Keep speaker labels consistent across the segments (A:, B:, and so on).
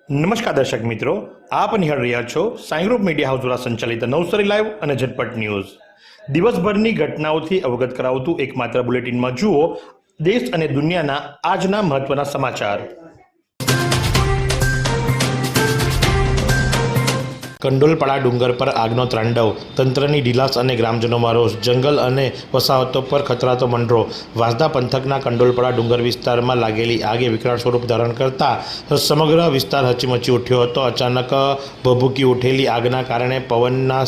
A: નમસ્કાર દર્શક મિત્રો, આપ નિહાળ રહ્યા છો સાઈ ગ્રુપ મીડિયા હાઉસ દ્વારા સંચાલિત નવસારી લાઈવ અને ઝટપટ ન્યૂઝ. દિવસભરની ઘટનાઓથી અવગત કરાવતું એકમાત્ર બુલેટિનમાં જુઓ દેશ અને દુનિયાના આજના મહત્વના સમાચાર. કંડોલપાડા ડુંગર પર આગનો તાંડવ, તંત્રની ઢીલાસ અને ગ્રામજનોમાં રોષ. જંગલ અને વસાહતો પર ખતરાતો મંડરો. વાંસદા પંથકના કંડોલપાડા ડુંગર વિસ્તારમાં લાગેલી આગે વિકરાળ સ્વરૂપ ધારણ કરતા સમગ્ર વિસ્તાર હચીમચી ઉઠ્યો હતો. અચાનક ભભૂકી ઉઠેલી આગના કારણે પવનના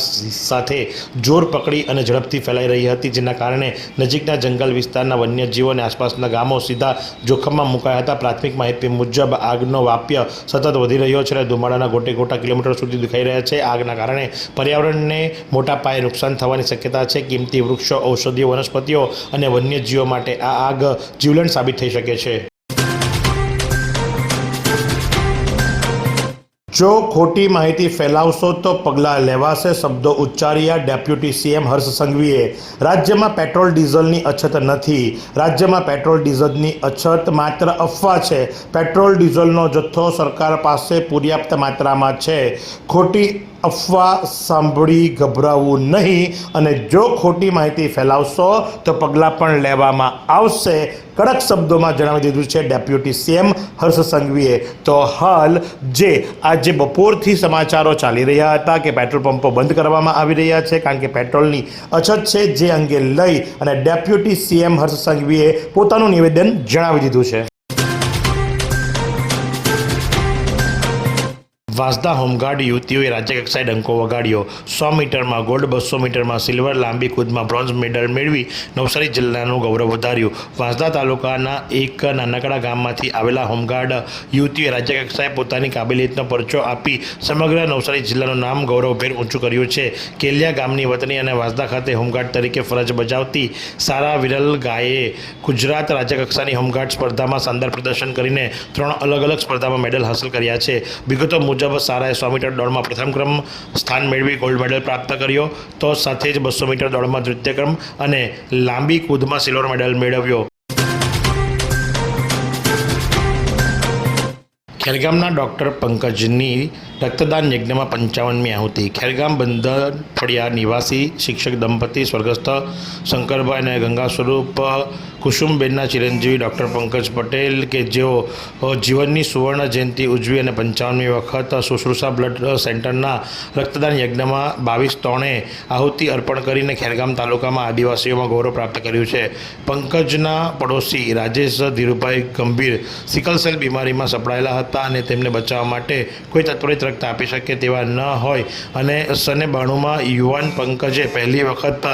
A: સાથે જોર પકડી અને ઝડપથી ફેલાઈ રહી હતી, જેના કારણે નજીકના જંગલ વિસ્તારના વન્યજીવો અને આસપાસના ગામો સીધા જોખમમાં મુકાયા હતા. પ્રાથમિક માહિતી મુજબ આગનો વાપ્ય સતત વધી રહ્યો છે અને ધુમાડાના ગોટે ગોટા કિલોમીટર સુધી દેખાઈ રહ્યા છે. આગના કારણે પર્યાવરણને મોટા પાયે નુકસાન થવાની શક્યતા છે. કિંમતી વૃક્ષો, ઔષધીય વનસ્પતિઓ અને વન્યજીવો માટે આ આગ જીવલેણ સાબિત થઈ શકે છે. જો ખોટી માહિતી ફેલાવશો તો પગલાં લેવાશે, શબ્દો ઉચ્ચાર્યા ડેપ્યુટી સીએમ હર્ષ સંઘવીએ. રાજ્યમાં પેટ્રોલ ડીઝલની અછત નથી. રાજ્યમાં પેટ્રોલ ડીઝલની અછત માત્ર અફવા છે. પેટ્રોલ ડીઝલનો જથ્થો સરકાર પાસે પર્યાપ્ત માત્રામાં છે. ખોટી અફવા સાંભળી ગભરાવું નહીં, અને જો ખોટી માહિતી ફેલાવશો તો પગલાં પણ લેવામાં આવશે, કડક શબ્દોમાં જણાવી દીધું છે ડેપ્યુટી સીએમ હર્ષ સંઘવીએ. તો હાલ જે આજે બપોરથી સમાચારો ચાલી રહ્યા હતા કે પેટ્રોલ પંપો બંધ કરવામાં આવી રહ્યા છે કારણ કે પેટ્રોલની અછત છે, જે અંગે લઈ અને ડેપ્યુટી સીએમ હર્ષ સંઘવીએ પોતાનું નિવેદન જણાવી દીધું છે. વાંસદા હોમગાર્ડ યુવતીઓએ રાજ્યકક્ષાએ ડંકો વગાડ્યો. 100 મીટરમાં ગોલ્ડ, 200 મીટરમાં સિલ્વર, લાંબી કૂદમાં બ્રોન્ઝ મેડલ મેળવી નવસારી જિલ્લાનું ગૌરવ વધાર્યું. વાંસદા તાલુકાના એક નાનકડા ગામમાંથી આવેલા હોમગાર્ડ યુવતીઓએ રાજ્યકક્ષાએ પોતાની કાબેલિયતનો પરચો આપી સમગ્ર નવસારી જિલ્લાનું નામ ગૌરવભેર ઊંચું કર્યું છે. કેલિયા ગામની વતની અને વાંસદા ખાતે હોમગાર્ડ તરીકે ફરજ બજાવતી સારા વિરલ ગાયે ગુજરાત રાજ્યકક્ષાની હોમગાર્ડ સ્પર્ધામાં શાનદાર પ્રદર્શન કરીને 3 અલગ અલગ સ્પર્ધામાં મેડલ હાંસલ કર્યા છે. વિગતો મુજબ સારાએ 100 મીટર દોડમાં પ્રથમ ક્રમ સ્થાન મેળવી ગોલ્ડ મેડલ પ્રાપ્ત કર્યો, તો સાથે જ 200 મીટર દોડમાં તૃતીય ક્રમ અને લાંબી કૂદમાં સિલ્વર મેડલ મેળવ્યો. ખેરગામના ડૉક્ટર પંકજની રક્તદાન યજ્ઞમાં 55મી આહુતિ. ખેરગામ બંદર ફળિયા નિવાસી શિક્ષક દંપતી સ્વર્ગસ્થ શંકરભાઈ અને ગંગા સ્વરૂપ કુસુમબેનના ચિરંજીવી ડૉક્ટર પંકજ પટેલ કે જેઓ જીવનની સુવર્ણ જયંતિ ઉજવી અને 55મી વખત શુશ્રુષા બ્લડ સેન્ટરના રક્તદાન યજ્ઞમાં 22 આહુતિ અર્પણ કરીને ખેરગામ તાલુકામાં આદિવાસીઓમાં ગૌરવ પ્રાપ્ત કર્યું છે. પંકજના પડોશી રાજેશ ધીરુભાઈ ગંભીર સિકલ સેલ બીમારીમાં સપડાયેલા હતા અને તેમને બચાવવા માટે કોઈ તત્પરિત રક્ત આપી શકે તેવા ન હોય અને સને 92માં યુવાન પંકજે પહેલી વખત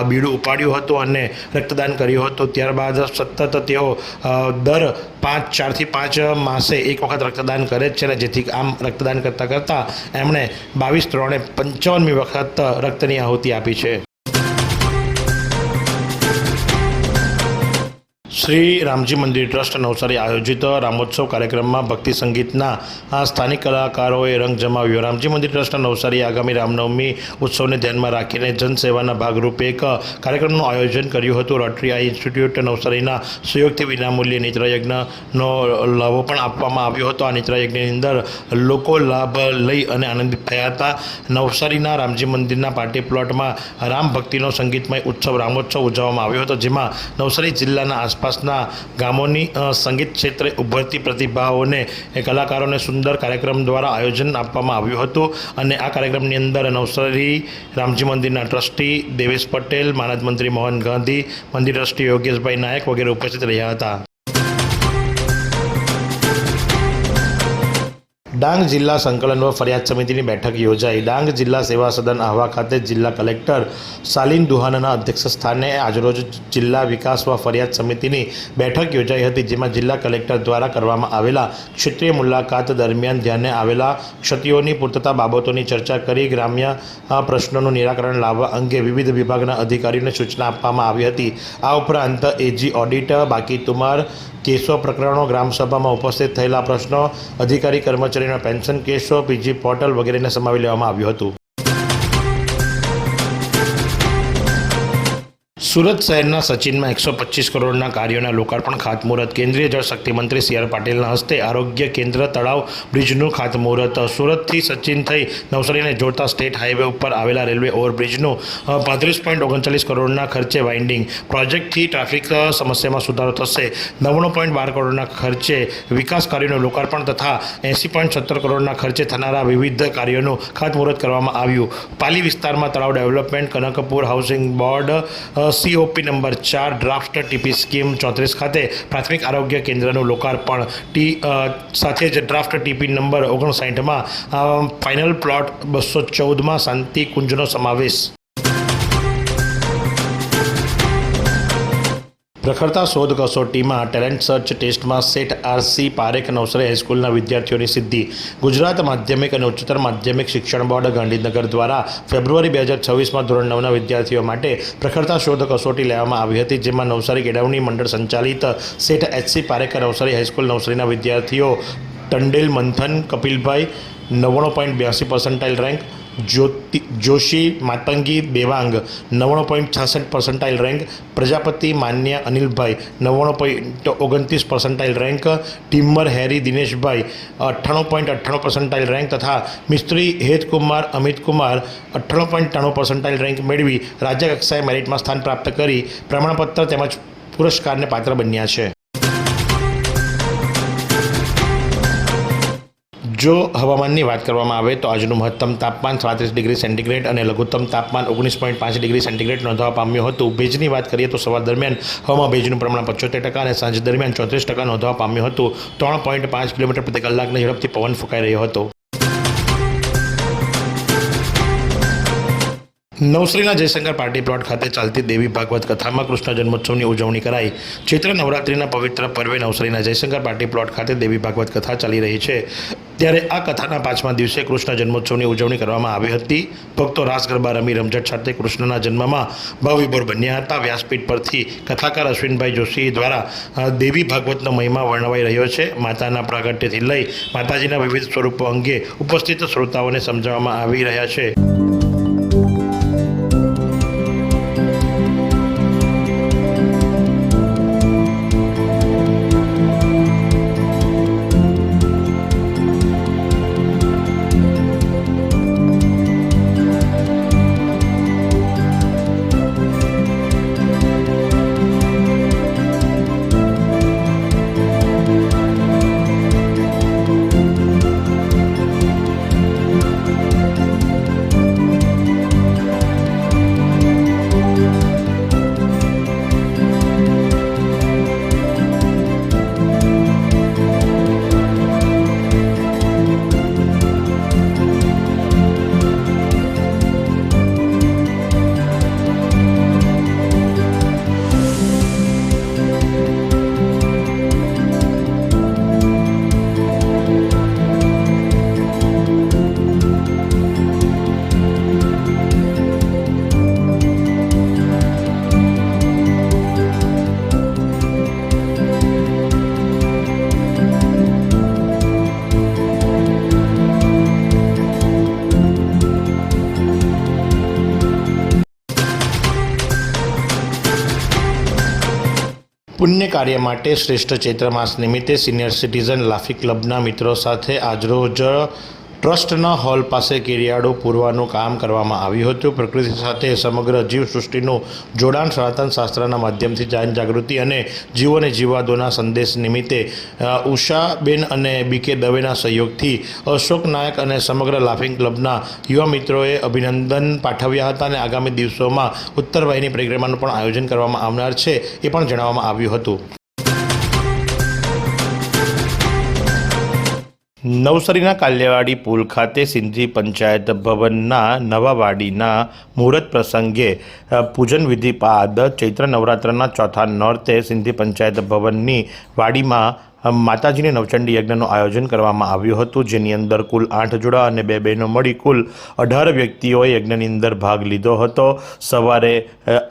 A: બીડું ઉપાડ્યું હતું અને રક્તદાન કર્યું હતું. ત્યારબાદ સતત તેઓ દર 4 થી 5 માસે એક વખત રક્તદાન કરે છે, અને જેથી આમ રક્તદાન કરતાં એમણે 22/3 55મી વખત રક્તની આહુતિ આપી છે. શ્રી રામજી મંદિર ટ્રસ્ટ નવસારી આયોજિત રામોત્સવ કાર્યક્રમમાં ભક્તિ સંગીતના સ્થાનિક કલાકારોએ રંગ જમાવ્યો. રામજી મંદિર ટ્રસ્ટ નવસારી આગામી રામનવમી ઉત્સવને ધ્યાનમાં રાખીને જનસેવાના ભાગરૂપે એક કાર્યક્રમનું આયોજન કર્યું હતું. રોટરી આઈ ઇન્સ્ટિટ્યૂટ નવસારીના સહયોગથી વિનામૂલ્યે નેત્રયજ્ઞનો લાભો પણ આપવામાં આવ્યો હતો. આ નેત્રયજ્ઞની અંદર લોકો લાભ લઈ અને આનંદિત થયા હતા. નવસારીના રામજી મંદિરના પાર્ટી પ્લોટમાં રામ ભક્તિનો સંગીતમય ઉત્સવ રામોત્સવ ઉજવવામાં આવ્યો હતો, જેમાં નવસારી જિલ્લાના આસપાસના ગામોની સંગીત ક્ષેત્રે ઉભરતી પ્રતિભાઓને કલાકારોને સુંદર કાર્યક્રમ દ્વારા આયોજન આપવામાં આવ્યું હતું. અને આ કાર્યક્રમની અંદર નવસારી રામજી મંદિરના ટ્રસ્ટી દેવેશ પટેલ, માનદ મંત્રી મોહન ગાંધી, મંદિર ટ્રસ્ટી યોગેશભાઈ નાયક વગેરે ઉપસ્થિત રહ્યા હતા. ડાંગ જિલ્લા સંકલન વ ફરિયાદ સમિતિની બેઠક યોજાઈ. ડાંગ જિલ્લા સેવા સદન આહવા ખાતે જિલ્લા કલેક્ટર શાલિન દુહાનાના અધ્યક્ષ સ્થાને આજરોજ જિલ્લા વિકાસ વ ફરિયાદ સમિતિની બેઠક યોજાઈ હતી, જેમાં જિલ્લા કલેક્ટર દ્વારા કરવામાં આવેલા ક્ષેત્રીય મુલાકાત દરમિયાન ધ્યાને આવેલા ક્ષતિઓની પૂર્તતા બાબતોની ચર્ચા કરી ગ્રામ્ય પ્રશ્નોનું નિરાકરણ લાવવા અંગે વિવિધ વિભાગના અધિકારીઓને સૂચના આપવામાં આવી હતી. આ ઉપરાંત એજી ઓડિટ, બાકી તુમાર કેસો પ્રકરણો, ગ્રામસભામાં ઉપસ્થિત થયેલા પ્રશ્નો, અધિકારી કર્મચારીના પેન્શન કેસો, પીજી પોર્ટલ વગેરેને સમાવી લેવામાં આવ્યું હતું. સુરત શહેરના સચિનમાં 125 કરોડના કાર્યોના લોકાર્પણ ખાતમુહૂર્ત. કેન્દ્રીય જળશક્તિ મંત્રી સી આર પાટીલના હસ્તે આરોગ્ય કેન્દ્ર તળાવ બ્રિજનું ખાતમુહૂર્ત. સુરતથી સચિન થઈ નવસારીને જોડતા સ્ટેટ હાઈવે ઉપર આવેલા રેલવે ઓવરબ્રિજનું 35.39 કરોડના ખર્ચે વાઇન્ડિંગ. પ્રોજેક્ટથી ટ્રાફિક સમસ્યામાં સુધારો થશે. 99.12 કરોડના ખર્ચે વિકાસ કાર્યોનું લોકાર્પણ તથા 80.17 કરોડના ખર્ચે થનારા વિવિધ કાર્યોનું ખાતમુહૂર્ત કરવામાં આવ્યું. પાલી વિસ્તારમાં તળાવ development Kanakpur housing board COP number 4 draft TP scheme 34 ખાતે પ્રાથમિક આરોગ્ય કેન્દ્રનું લોકાર્પણ. સાથે જ ડ્રાફ્ટ ટીપી નંબર 59માં ફાઇનલ પ્લોટ 214માં શાંતિ કુંજનો સમાવેશ. પ્રખરતા શોધ કસોટીમાં ટેલેન્ટ સર્ચ ટેસ્ટમાં સેટ RC પારેખ નવસારી હાઈસ્કૂલના વિદ્યાર્થીઓની સિદ્ધિ. ગુજરાત માધ્યમિક અને ઉચ્ચતર માધ્યમિક શિક્ષણ બોર્ડ ગાંધીનગર દ્વારા ફેબ્રુઆરી 2026માં ધોરણ 9ના વિદ્યાર્થીઓ માટે પ્રખરતા શોધ કસોટી લેવામાં આવી હતી, જેમાં નવસારી કેળવણી મંડળ સંચાલિત set HC Parekh Navsari high school નવસારીના વિદ્યાર્થીઓ ટંડેલ મંથન કપિલભાઈ 99.82% રેન્ક, જોશી માતંગી દેવાંગ 99.66% રેન્ક, પ્રજાપતિ માન્ય અનિલભાઈ 99.29% રેન્ક, ટિમ્મર હેરી દિનેશભાઈ 98.98% રેન્ક તથા મિસ્ત્રી હેતકુમાર અમિતકુમાર 98.93% રેન્ક મેળવી રાજ્ય કક્ષાએ મેરિટમાં સ્થાન પ્રાપ્ત કરી પ્રમાણપત્ર તેમજ પુરસ્કારને પાત્ર બન્યા છે. જો હવામાનની વાત કરવામાં આવે તો આજનું મહત્તમ તાપમાન 37 ડિગ્રી સેન્ટીગ્રેડ અને લઘુત્તમ તાપમાન 19.5 ડિગ્રી સેન્ટીગ્રેડ નોંધવા પામ્યું હતું. ભેજની વાત કરીએ તો સવાર દરમિયાન હવામાં ભેજનું પ્રમાણ 75% અને સાંજ દરમિયાન 34% નોંધવા પામ્યું હતું. 3.5 કિલોમીટર પ્રતિ કલાકની ઝડપથી પવન ફૂંકાઈ રહ્યો હતો. નવસારીના જયશંકર પાર્ટી પ્લોટ ખાતે ચાલતી દેવી ભાગવત કથામાં કૃષ્ણ જન્મોત્સવની ઉજવણી કરાઈ. ચૈત્ર નવરાત્રિના પવિત્ર પર્વે નવસારીના જયશંકર પાર્ટી પ્લોટ ખાતે દેવી ભાગવત કથા ચાલી રહી છે, ત્યારે આ કથાના 5મા દિવસે કૃષ્ણ જન્મોત્સવની ઉજવણી કરવામાં આવી હતી. ભક્તો રાસ ગરબા રમી રમઝટ સાથે કૃષ્ણના જન્મમાં ભાવવિભોર બન્યા હતા. વ્યાસપીઠ પરથી કથાકાર અશ્વિનભાઈ જોશી દ્વારા દેવી ભાગવતનો મહિમા વર્ણવાઈ રહ્યો છે. માતાના પ્રાગટ્યથી લઈ માતાજીના વિવિધ સ્વરૂપો અંગે ઉપસ્થિત શ્રોતાઓને સમજાવવામાં આવી રહ્યા છે. પુણ્ય કાર્ય માટે શ્રેષ્ઠ ચૈત્ર માસ નિમિત્તે સિનિયર સિટીઝન લાફી ક્લબના મિત્રો સાથે આજરોજ ટ્રસ્ટના હોલ પાસે કેરિયાડો પૂરવાનું કામ કરવામાં આવ્યું હતું. પ્રકૃતિ સાથે સમગ્ર જીવસૃષ્ટિનું જોડાણ સનાતન શાસ્ત્રના માધ્યમથી જનજાગૃતિ અને જીવોને જીવવા દોના સંદેશ નિમિત્તે ઉષાબેન અને BK દવેના સહયોગથી અશોક નાયક અને સમગ્ર લાફિંગ ક્લબના યુવા મિત્રોએ અભિનંદન પાઠવ્યા હતા અને આગામી દિવસોમાં ઉત્તર વાહિની પરિક્રમાનું પણ આયોજન કરવામાં આવનાર છે એ પણ જણાવવામાં આવ્યું હતું. નવસારીના કાલ્યાવાડી પુલ ખાતે સિંધી પંચાયત ભવનના નવા વાડીના મુહૂર્ત પ્રસંગે પૂજન વિધિ બાદ ચૈત્ર નવરાત્રના ચોથા નોરતે સિંધી પંચાયત ભવનની વાડીમાં માતાજીની નવચંડી યજ્ઞનું આયોજન કરવામાં આવ્યું હતું, જેની અંદર કુલ 8 જોડા અને 2 બહેનો મળી કુલ 18 વ્યક્તિઓએ યજ્ઞની અંદર ભાગ લીધો હતો। સવારે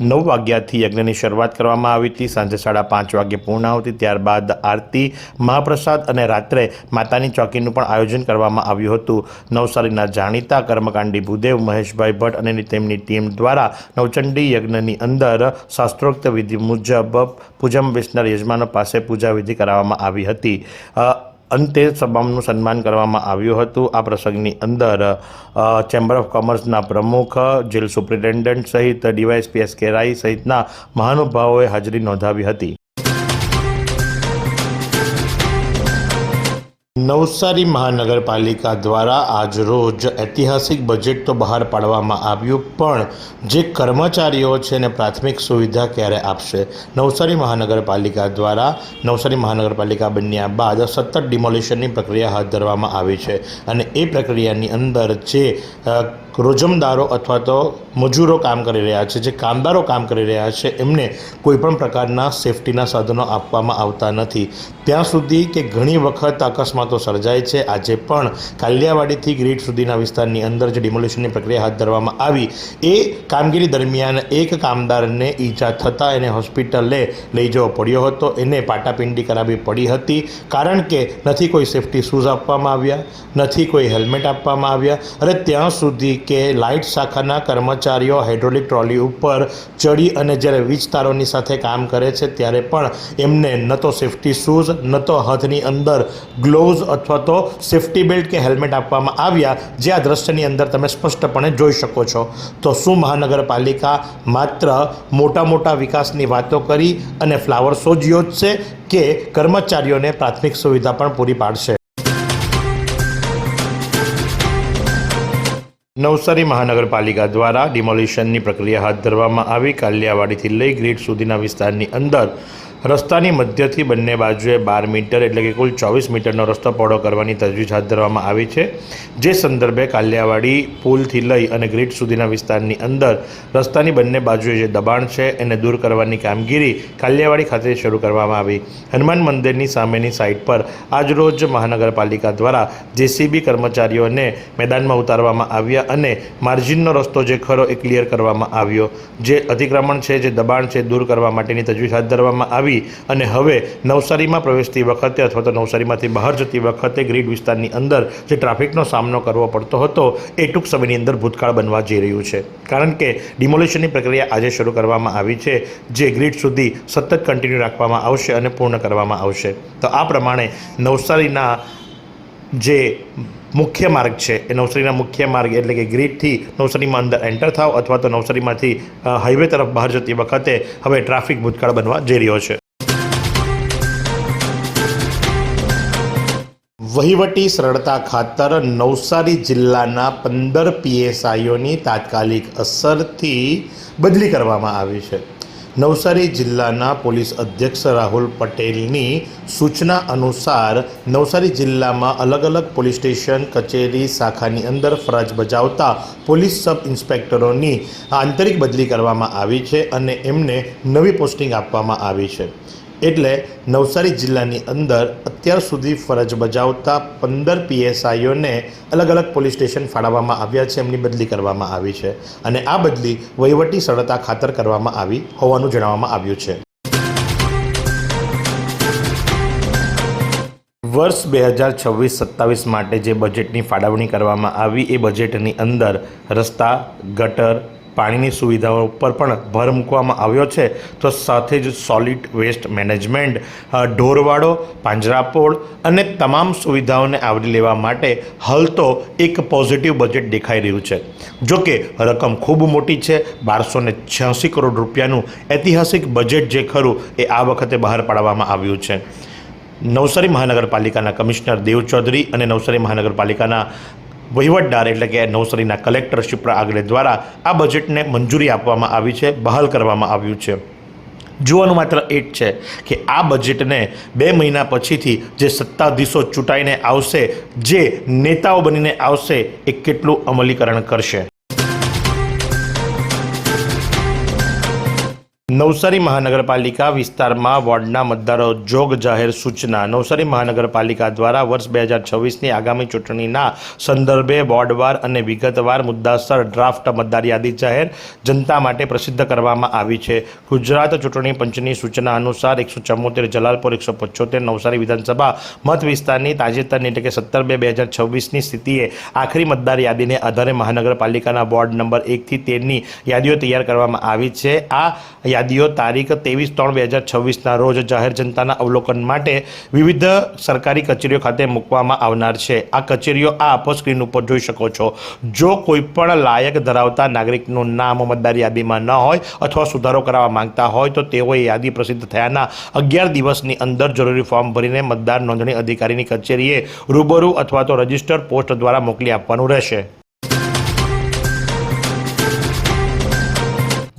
A: 9 વાગ્યાથી યજ્ઞની શરૂઆત કરવામાં આવી હતી, સાંજે 5:30 વાગ્યે પૂર્ણાહુતિ, ત્યારબાદ આરતી, મહાપ્રસાદ અને રાત્રે માતાની ચોકીનું પણ આયોજન કરવામાં આવ્યું હતું। નવસારીના જાણીતા કર્મકાંડી ભૂદેવ મહેશભાઈ ભટ્ટ અને તેમની ટીમ દ્વારા નવચંડી યજ્ઞની અંદર શાસ્ત્રોક્ત વિધિ મુજબ પૂજમ બેસનાર યજમાનો પાસે પૂજા વિધિ કરાવવામાં આવી હતી। અંતે તમામનું સન્માન કરવામાં આવ્યું હતું। આ પ્રસંગની અંદર ચેમ્બર ઓફ કોમર્સના પ્રમુખ, જેલ સુપ્રિન્ટેન્ડન્ટ સહિત ડીવાયએસપી એસ.કે. રાય સહિતના મહાનુભાવોએ હાજરી નોંધાવી હતી। નવસારી મહાનગરપાલિકા દ્વારા આજરોજ ઐતિહાસિક બજેટ તો બહાર પાડવામાં આવ્યું, પણ જે કર્મચારીઓ છે એને પ્રાથમિક સુવિધા ક્યારે આપશે? નવસારી મહાનગરપાલિકા દ્વારા નવસારી મહાનગરપાલિકા બન્યા બાદ સતત ડિમોલિશનની પ્રક્રિયા હાથ ધરવામાં આવી છે અને એ પ્રક્રિયાની અંદર જે રોજમદારો અથવા તો મજૂરો કામ કરી રહ્યા છે, જે કામદારો કામ કરી રહ્યા છે, એમને કોઈપણ પ્રકારના સેફટીના સાધનો આપવામાં આવતા નથી, ત્યાં સુધી કે ઘણી વખત અકસ્માતો સર્જાય છે। આજે પણ કાલિયાવાડીથી ગ્રીડ સુધીના વિસ્તારની અંદર જે ડિમોલિશનની પ્રક્રિયા હાથ ધરવામાં આવી, એ કામગીરી દરમિયાન એક કામદારને ઈજા થતાં એને હોસ્પિટલે લઈ જવો પડ્યો હતો, એને પાટાપિંડી કરાવવી પડી હતી, કારણ કે નથી કોઈ સેફટી શૂઝ આપવામાં આવ્યા, નથી કોઈ હેલ્મેટ આપવામાં આવ્યા, અને ત્યાં સુધી કે લાઇટ શાખાના કર્મચારીઓ હાઇડ્રોલિક ટ્રોલી ઉપર ચડી અને જ્યારે વીજ તારોની સાથે કામ કરે છે ત્યારે પણ એમને ન તો સેફટી શૂઝ, ન તો હાથની અંદર ગ્લોવ્સ અથવા તો સેફટી બેલ્ટ કે હેલ્મેટ આપવામાં આવ્યા, જે આ દ્રશ્યની અંદર તમે સ્પષ્ટપણે જોઈ શકો છો। તો શું મહાનગરપાલિકા માત્ર મોટા વિકાસની વાતો કરી અને ફ્લાવર શો જ યોજશે કે કર્મચારીઓને પ્રાથમિક સુવિધા પણ પૂરી પાડશે? નવસારી મહાનગરપાલિકા દ્વારા ડિમોલિશનની પ્રક્રિયા હાથ ધરવામાં આવી। કાલિયાવાડીથી લઈ ગ્રીડ સુધીના વિસ્તારની અંદર રસ્તાની મધ્યથી બંને બાજુએ 12 મીટર એટલે કે કુલ 24 મીટરનો રસ્તો પહોળો કરવાની તજવીજ હાથ ધરવામાં આવી છે, જે સંદર્ભે કાલિયાવાડી પુલથી લઈ અને ગ્રીડ સુધીના વિસ્તારની અંદર રસ્તાની બંને બાજુએ જે દબાણ છે એને દૂર કરવાની કામગીરી કાલિયાવાડી ખાતે શરૂ કરવામાં આવી। હનુમાન મંદિરની સામેની સાઇડ પર આજરોજ મહાનગરપાલિકા દ્વારા જેસીબી કર્મચારીઓને મેદાનમાં ઉતારવામાં આવ્યા અને માર્જિનનો રસ્તો જે ખરો એ ક્લિયર કરવામાં આવ્યો। જે અતિક્રમણ છે, જે દબાણ છે, દૂર કરવા માટેની તજવીજ હાથ ધરવામાં આવી અને હવે નવસારીમાં પ્રવેશતી વખતે અથવા તો નવસારીમાંથી બહાર જતી વખતે ગ્રીડ વિસ્તારની અંદર જે ટ્રાફિકનો સામનો કરવો પડતો હતો એ ટૂંક સમયની અંદર ભૂતકાળ બનવા જઈ રહ્યું છે, કારણ કે ડિમોલિશનની પ્રક્રિયા આજે શરૂ કરવામાં આવી છે, જે ગ્રીડ સુધી સતત કન્ટિન્યુ રાખવામાં આવશે અને પૂર્ણ કરવામાં આવશે। તો આ પ્રમાણે નવસારીના જે મુખ્ય માર્ગ છે એ નવસારીના મુખ્ય માર્ગ એટલે કે ગ્રીડથી નવસારીમાં અંદર એન્ટર થાવ અથવા તો નવસારીમાંથી હાઈવે તરફ બહાર જતી વખતે હવે ટ્રાફિક ભૂતકાળ બનવા જઈ રહ્યો છે। વહીવટી સરળતા ખાતર નવસારી જિલ્લાના 15 પીએસઆઈઓની તાત્કાલિક અસરથી બદલી કરવામાં આવી છે। નવસારી જિલ્લાના પોલીસ અધ્યક્ષ રાહુલ પટેલની સૂચના અનુસાર નવસારી જિલ્લામાં અલગ અલગ પોલીસ સ્ટેશન, કચેરી, શાખાની અંદર ફરજ બજાવતા પોલીસ સબ ઇન્સ્પેક્ટરોની આંતરિક બદલી કરવામાં આવી છે અને એમને નવી પોસ્ટિંગ આપવામાં આવી છે। એટલે નવસારી જિલ્લાની અંદર અત્યાર સુધી ફરજ બજાવતા 15 પીએસઆઈઓને અલગ અલગ પોલીસ સ્ટેશન ફાળવવામાં આવ્યા છે, એમની બદલી કરવામાં આવી છે અને આ બદલી વહીવટી સરળતા ખાતર કરવામાં આવી હોવાનું જણાવવામાં આવ્યું છે। વર્ષ 2026-27 માટે જે બજેટની ફાળવણી કરવામાં આવી એ બજેટની અંદર રસ્તા, ગટર, પાણીની સુવિધાઓ ઉપર પણ ભાર મૂકવામાં આવ્યો છે, તો સાથે જ સોલિડ વેસ્ટ મેનેજમેન્ટ, ઢોરવાડો, પાંજરાપોળ અને તમામ સુવિધાઓને આવરી લેવા માટે હાલ તો એક પોઝિટિવ બજેટ દેખાઈ રહ્યું છે। જો કે રકમ ખૂબ મોટી છે, 1286 કરોડ રૂપિયાનું ઐતિહાસિક બજેટ જે ખરું એ આ વખતે બહાર પાડવામાં આવ્યું છે। નવસારી મહાનગરપાલિકાના કમિશનર દેવ ચૌધરી અને નવસારી મહાનગરપાલિકાના વહીવટદાર એટલે કે નવસારીના કલેક્ટર શિપ્રા આગલે દ્વારા આ બજેટને મંજૂરી આપવામાં આવી છે, બહાલ કરવામાં આવ્યું છે। જોવાનું માત્ર એ જ છે કે આ બજેટને 2 મહિના પછીથી જે સત્તાધીશો ચૂંટાઈને આવશે, જે નેતાઓ બનીને આવશે, એ કેટલું અમલીકરણ કરશે। નવસારી મહાનગરપાલિકા વિસ્તારમાં વોર્ડના મતદારો જોગ જાહેર સૂચના. નવસારી મહાનગરપાલિકા દ્વારા વર્ષ 2026ની આગામી ચૂંટણીના સંદર્ભે વોર્ડવાર અને વિગતવાર મુદ્દાસર ડ્રાફ્ટ મતદાર યાદી જાહેર જનતા માટે પ્રસિદ્ધ કરવામાં આવી છે. ગુજરાત ચૂંટણી પંચની સૂચના અનુસાર 174 જલાલપોર, 175 નવસારી વિધાનસભા મત વિસ્તારની તાજેતરની એટલે કે 17/2/2026ની સ્થિતિએ આખરી મતદાર યાદીને આધારે મહાનગરપાલિકાના વોર્ડ નંબર 1 થી 13ની યાદીઓ તૈયાર કરવામાં આવી છે. આ યાદીઓ તારીખ 23/3/2026ના રોજ જાહેર જનતાના અવલોકન માટે વિવિધ સરકારી કચેરીઓ ખાતે મૂકવામાં આવનાર છે. આ કચેરીઓ આપ સ્ક્રીન ઉપર જોઈ શકો છો. જો કોઈ પણ લાયક ધરાવતા નાગરિકનું નામ મતદાર યાદીમાં ન હોય અથવા સુધારો કરાવવા માંગતા હોય તો તેઓએ યાદી પ્રસિદ્ધ થયાના 11 દિવસની અંદર જરૂરી ફોર્મ ભરીને મતદાર નોંધણી અધિકારીની કચેરીએ રૂબરૂ અથવા તો રજિસ્ટર પોસ્ટ દ્વારા મોકલી આપવાનું રહેશે.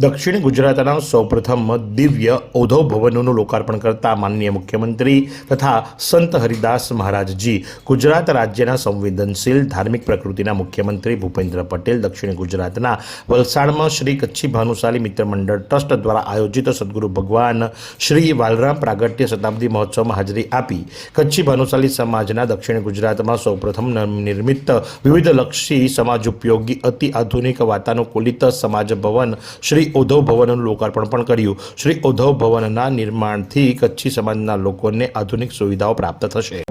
A: દક્ષિણ ગુજરાતના સૌપ્રથમ દિવ્ય ઔધવ ભવનનું લોકાર્પણ કરતા માનનીય મુખ્યમંત્રી તથા સંત હરિદાસ મહારાજજી. ગુજરાત રાજ્યના સંવેદનશીલ ધાર્મિક પ્રકૃતિના મુખ્યમંત્રી ભૂપેન્દ્ર પટેલ દક્ષિણ ગુજરાતના વલસાડમાં શ્રી કચ્છી ભાનુશાલી મિત્ર મંડળ ટ્રસ્ટ દ્વારા આયોજિત સદગુરુ ભગવાન શ્રી વાલરામ પ્રાગટ્ય શતાબ્દી મહોત્સવમાં હાજરી આપી. કચ્છી ભાનુશાલી સમાજના દક્ષિણ ગુજરાતમાં સૌપ્રથમ નિર્મિત વિવિધલક્ષી સમાજ ઉપયોગી અતિ આધુનિક વાતાનુકૂલિત સમાજ ભવન શ્રી ઔધવ ભવનનું લોકાર્પણ પણ કર્યું. શ્રી ઔધવ ભવનના નિર્માણથી કચ્છી સમાજના લોકોને આધુનિક સુવિધાઓ પ્રાપ્ત થશે.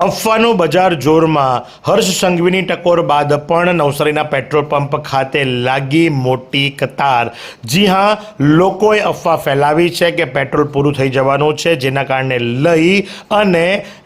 A: અફવાનું બજાર જોરમાં. હર્ષ સંઘવીની ટકોર બાદ પણ નવસારીના પેટ્રોલ પંપ ખાતે લાગી મોટી કતાર. જી હા, લોકોએ અફવા ફેલાવી છે કે પેટ્રોલ પૂરું થઈ જવાનું છે, જેના કારણે લઈ અને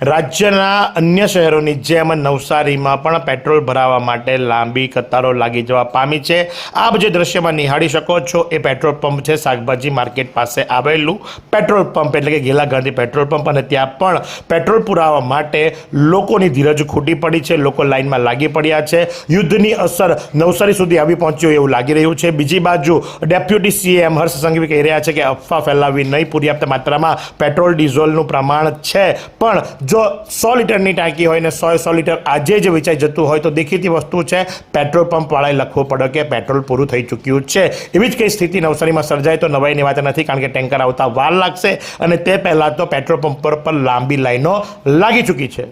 A: રાજ્યના અન્ય શહેરોની જેમ નવસારીમાં પણ પેટ્રોલ ભરાવા માટે લાંબી કતારો લાગી જવા પામી છે. આપ જે દ્રશ્યમાં નિહાળી શકો છો એ પેટ્રોલ પંપ છે શાકભાજી માર્કેટ પાસે આવેલું પેટ્રોલ પંપ એટલે કે ગેલા ગાંધી પેટ્રોલ પંપ, અને ત્યાં પણ પેટ્રોલ પુરાવા માટે લોકોની ધીરજ ખૂટી પડી છે. લોકો લાઇનમાં લાગી પડ્યા છે. યુદ્ધની અસર નવસારી સુધી આવી પહોંચ્યું એવું લાગી રહ્યું છે. બીજી બાજુ ડેપ્યુટી સીએમ હર્ષ સંઘવી કહી રહ્યા છે કે અફવા ફેલાવી નહીં, પર્યાપ્ત માત્રામાં પેટ્રોલ ડીઝલનું પ્રમાણ છે, પણ જો 100 લીટરની ટાંકી હોય ને 100 લીટર આજે જ વેચાઈ જતું હોય તો દેખીતી વસ્તુ છે પેટ્રોલ પંપવાળાએ લખવું પડે કે પેટ્રોલ પૂરું થઈ ચૂક્યું છે. એવી જ કંઈ સ્થિતિ નવસારીમાં સર્જાય તો નવાઈની વાત નથી, કારણ કે ટેન્કર આવતા વાર લાગશે અને તે પહેલાં તો પેટ્રોલ પંપ પર લાંબી લાઈનો લાગી ચૂકી છે.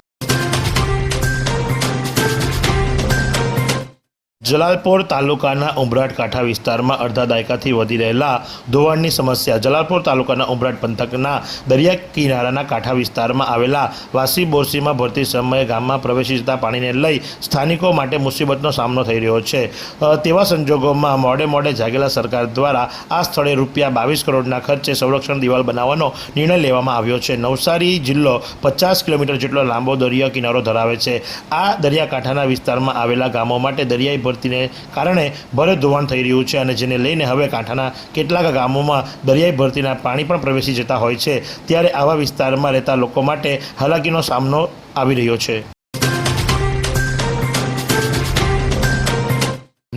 A: જલાલપોર તાલુકાના ઉમરાટ કાંઠા વિસ્તારમાં અડધા દાયકાથી વધી રહેલા ધોવાણની સમસ્યા. જલાલપોર તાલુકાના ઉમરાટ પંથકના દરિયા કિનારાના કાંઠા વિસ્તારમાં આવેલા વાસી બોરસીમાં ભરતી સમયે ગામમાં પ્રવેશી જતા પાણીને લઈ સ્થાનિકો માટે મુસીબતનો સામનો થઈ રહ્યો છે. તેવા સંજોગોમાં મોડે જાગેલા સરકાર દ્વારા આ સ્થળે ₹22 કરોડના ખર્ચે સંરક્ષણ દિવાલ બનાવવાનો નિર્ણય લેવામાં આવ્યો છે. નવસારી જિલ્લો 50 કિલોમીટર જેટલો લાંબો દરિયા કિનારો ધરાવે છે. આ દરિયાકાંઠાના વિસ્તારમાં આવેલા ગામો માટે દરિયાઈ ભરતીને કારણે ભારે ધોવાણ થઈ રહ્યું છે, અને જેને લઈને હવે કાંઠાના કેટલાક ગામોમાં દરિયાઈ ભરતીના પાણી પણ પ્રવેશી જતા હોય છે. ત્યારે આવા વિસ્તારમાં રહેતા લોકો માટે હાલાકીનો સામનો આવી રહ્યો છે.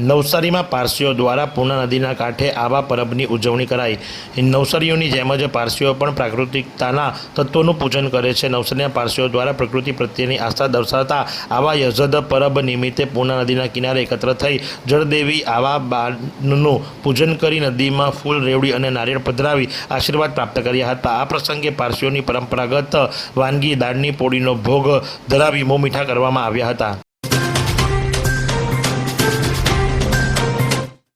A: નવસારીમાં પારસીઓ દ્વારા પૂર્ણા નદીના કાંઠે આવા પરબની ઉજવણી કરાઈ. નવસારીઓની જેમ જ પારસીઓ પણ પ્રાકૃતિકતાના તત્વોનું પૂજન કરે છે. નવસારીના પારસીઓ દ્વારા પ્રકૃતિ પ્રત્યેની આસ્થા દર્શાવતા આવા યજદ પરબ નિમિત્તે પૂર્ણા નદીના કિનારે એકત્ર થઈ જળદેવી આવા બાનું પૂજન કરી નદીમાં ફૂલ, રેવડી અને નારિયેળ પધરાવી આશીર્વાદ પ્રાપ્ત કર્યા હતા. આ પ્રસંગે પારસીઓની પરંપરાગત વાનગી દાળની પોળીનો ભોગ ધરાવી મોં મીઠા કરવામાં આવ્યા હતા.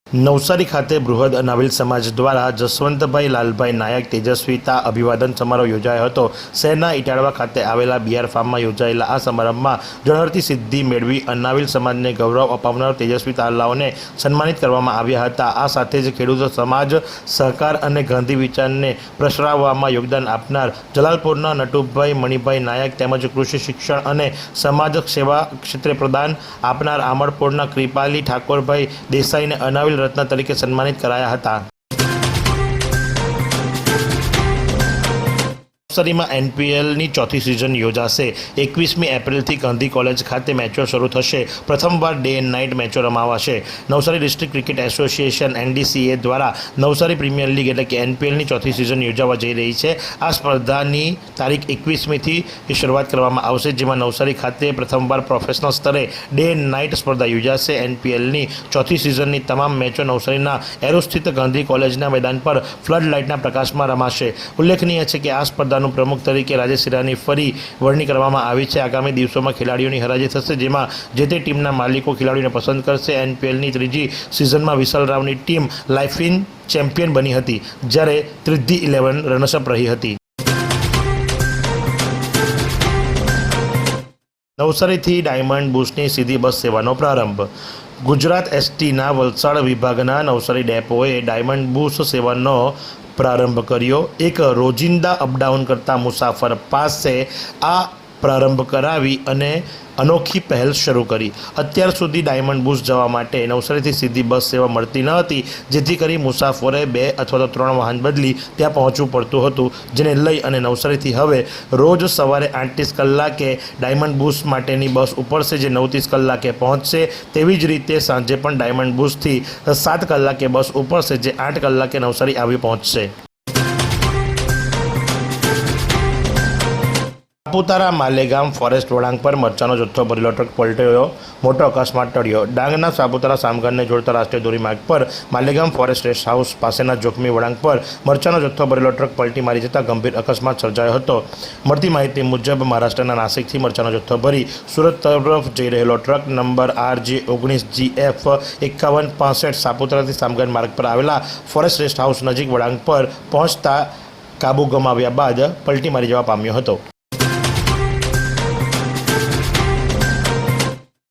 A: નવસારી ખાતે બૃહદ અનાવિલ સમાજ દ્વારા જસવંતભાઈ લાલભાઈ નાયક તેજસ્વીતા અભિવાદન સમારોહ યોજાયો હતો। શહેરના ઇટાળવા ખાતે આવેલા બિયાર ફાર્મમાં યોજાયેલા આ સમારંભમાં જળહરતી સિદ્ધિ મેળવી અનાવિલ સમાજને ગૌરવ અપાવનાર તેજસ્વી તાલાઓને સન્માનિત કરવામાં આવ્યા હતા। આ સાથે જ ખેડૂત સમાજ સહકાર અને ગાંધી વિચારને પ્રસરાવવામાં યોગદાન આપનાર જલાલપુરના નટુભાઈ મણિભાઈ નાયક તેમજ કૃષિ શિક્ષણ અને સમાજ સેવા ક્ષેત્રે પ્રદાન આપનાર આમળપોળના કૃપાલી ઠાકોરભાઈ દેસાઈને અનાવિલ રત્ન તરીકે સન્માનિત કરાયા હતા। નવસારીમાં એનપીએલની ચોથી સિઝન યોજાશે। 21મી એપ્રિલથી ગાંધી કોલેજ ખાતે મેચો શરૂ થશે। પ્રથમવાર ડે એન્ડ નાઇટ મેચો રમાવાશે। Navsari district cricket association NDCA દ્વારા નવસારી પ્રીમિયર લીગ એટલે કે એનપીએલની ચોથી સિઝન યોજાવા જઈ રહી છે। આ સ્પર્ધાની તારીખ 21મીથી શરૂઆત કરવામાં આવશે, જેમાં નવસારી ખાતે પ્રથમવાર પ્રોફેશનલ સ્તરે ડે એન્ડ નાઇટ સ્પર્ધા યોજાશે। એનપીએલની ચોથી સિઝનની તમામ મેચો નવસારીના એરો સ્થિત ગાંધી કોલેજના મેદાન પર ફ્લડ લાઇટના પ્રકાશમાં રમાશે। ઉલ્લેખનીય છે કે આ સ્પર્ધાનું પ્રમુખ તરીકે રાજેશ સિરાની ફરી વરણી કરવામાં આવી છે। આગામી દિવસોમાં ખેલાડીઓની હરાજી થશે, જેમાં જે તે ટીમના માલિકો ખેલાડીઓને પસંદ કરશે। એનપીએલની ત્રીજી સિઝનમાં વિશાલ રાવની ટીમ લાઇફિન ચેમ્પિયન બની હતી, જ્યારે ત્રિધિ 11 રનર્સઅપ રહી હતી। નવસારીથી ડાયમંડ બુસની સીધી બસ સેવાનો પ્રારંભ। ગુજરાત એસટીના વલસાડ વિભાગના નવસારી ડેપોએ ડાયમંડ બુસ સેવાનો પ્રારંભ કર્યો। એક રોજિંદા અપડાઉન કરતા મુસાફર પાસે આ પ્રારંભ કરાવી અને અનોખી પહેલ શરૂ કરી। અત્યાર સુધી ડાયમંડ બુસ જવા માટે નવસારીથી સીધી બસ સેવા મળતી ન હતી, જેથી કરી મુસાફરોએ 2 અથવા 3 વાહન બદલી ત્યાં પહોંચવું પડતું હતું, જેને લઈ અને નવસારીથી હવે રોજ સવારે 8:30 કલાકે ડાયમંડ બુસ માટેની બસ ઉપડશે, જે 9:30 કલાકે પહોંચશે। તેવી જ રીતે સાંજે પણ ડાયમંડ બુસથી 7 કલાકે બસ ઉપડશે, જે 8 કલાકે નવસારી આવી પહોંચશે। સાપુતારા માલેગામ ફોરેસ્ટ વળાંક પર મરચાનો જથ્થો ભરેલો ટ્રક પલટ્યો, મોટો અકસ્માત ટળ્યો। ડાંગના સાપુતારા સામગામને જોડતા રાષ્ટ્રીય ધોરીમાર્ગ પર માલેગામ ફોરેસ્ટ રેસ્ટ હાઉસ પાસેના જોખમી વળાંક પર મરચાનો જથ્થો ભરેલો ટ્રક પલટી મારી જતાં ગંભીર અકસ્માત સર્જાયો હતો। મળતી માહિતી મુજબ મહારાષ્ટ્રના નાસિકથી મરચાનો જથ્થો ભરી સુરત તરફ જઈ રહેલો ટ્રક નંબર RJ19GF 5165 સાપુતારાથી સામગાન માર્ગ પર આવેલા ફોરેસ્ટ રેસ્ટ હાઉસ નજીક વળાંક પર પહોંચતા કાબુ ગુમાવ્યા બાદ પલટી મારી જવા પામ્યો હતો।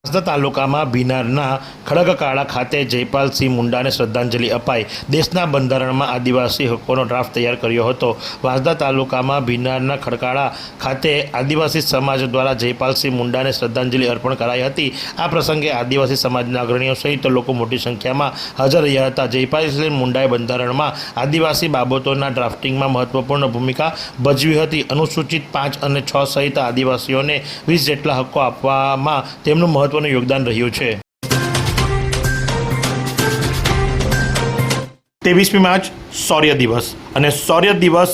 A: વાંસદા તાલુકામાં ભીનારના ખડગકાળા ખાતે જયપાલસિંહ મુંડાને શ્રદ્ધાંજલિ અપાઈ। દેશના બંધારણમાં આદિવાસી હકોનો ડ્રાફ્ટ તૈયાર કર્યો હતો। વાંસદા તાલુકામાં ભીનારના ખડકાળા ખાતે આદિવાસી સમાજ દ્વારા જયપાલસિંહ મુંડાને શ્રદ્ધાંજલિ અર્પણ કરાઈ હતી। આ પ્રસંગે આદિવાસી સમાજના અગ્રણીઓ સહિત લોકો મોટી સંખ્યામાં હાજર રહ્યા હતા। જયપાલસિંહ મુંડાએ બંધારણમાં આદિવાસી બાબતોના ડ્રાફ્ટિંગમાં મહત્વપૂર્ણ ભૂમિકા ભજવી હતી। અનુસૂચિત 5 અને 6 સહિત આદિવાસીઓને 20 જેટલા હક્કો આપવામાં તેમનું મહત્વનું યોગદાન રહ્યું છે। 23મી માર્ચ શૌર્ય દિવસ, અને શૌર્ય દિવસ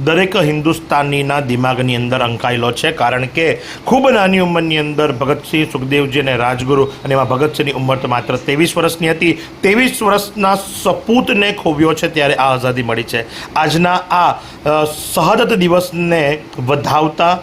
A: દરેક હિન્દુસ્તાનીના દિમાગની અંદર અંકાયેલો છે, કારણ કે ખૂબ નાની ઉંમરની અંદર ભગતસિંહ, સુખદેવજી અને રાજગુરુ, અને એમાં ભગતસિંહની ઉંમર તો માત્ર 23 વર્ષની હતી। 23 વર્ષના સપૂતને ખોવ્યો છે, ત્યારે આ આઝાદી મળી છે। આજના આ શહાદત દિવસને વધાવતા,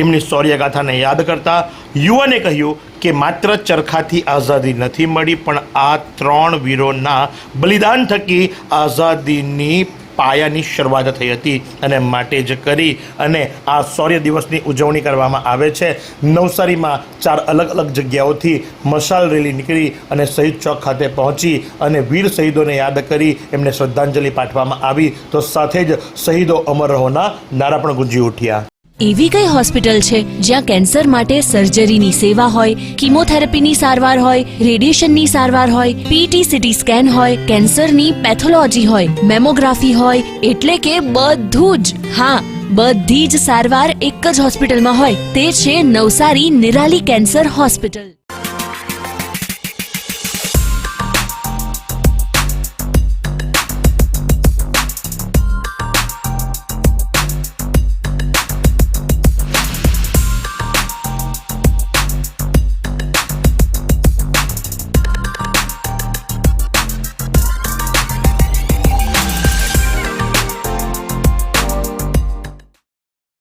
A: એમની શૌર્યગાથાને યાદ કરતા યુવાને કહ્યું કે માત્ર ચરખાથી આઝાદી નથી મળી, પણ આ 3 વીરોના બલિદાન થકી આઝાદીની પાયાની શરૂઆત થઈ હતી, અને માટે જ કરી અને આ શૌર્ય દિવસની ઉજવણી કરવામાં આવે છે। નવસારીમાં 4 અલગ અલગ જગ્યાઓથી મશાલ રેલી નીકળી અને શહીદ ચોક ખાતે પહોંચી અને વીર શહીદોને યાદ કરી એમને શ્રદ્ધાંજલિ પાઠવવામાં આવી, તો સાથે જ શહીદો અમર રહોના નારા પણ ગુંજી ઉઠ્યા।
B: એવી કઈ હોસ્પિટલ છે જ્યાં કેન્સર માટે સર્જરીની સેવા હોય, કીમોથેરાપીની સારવાર હોય, રેડિયેશનની સારવાર હોય, પીટી સીટી સ્કેન હોય, કેન્સરની પેથોલોજી હોય, મેમોગ્રાફી હોય, એટલે કે બધું જ। હા, બધી જ સારવાર એક જ હોસ્પિટલમાં હોય, તે છે નવસારી નિરાલી કેન્સર હોસ્પિટલ।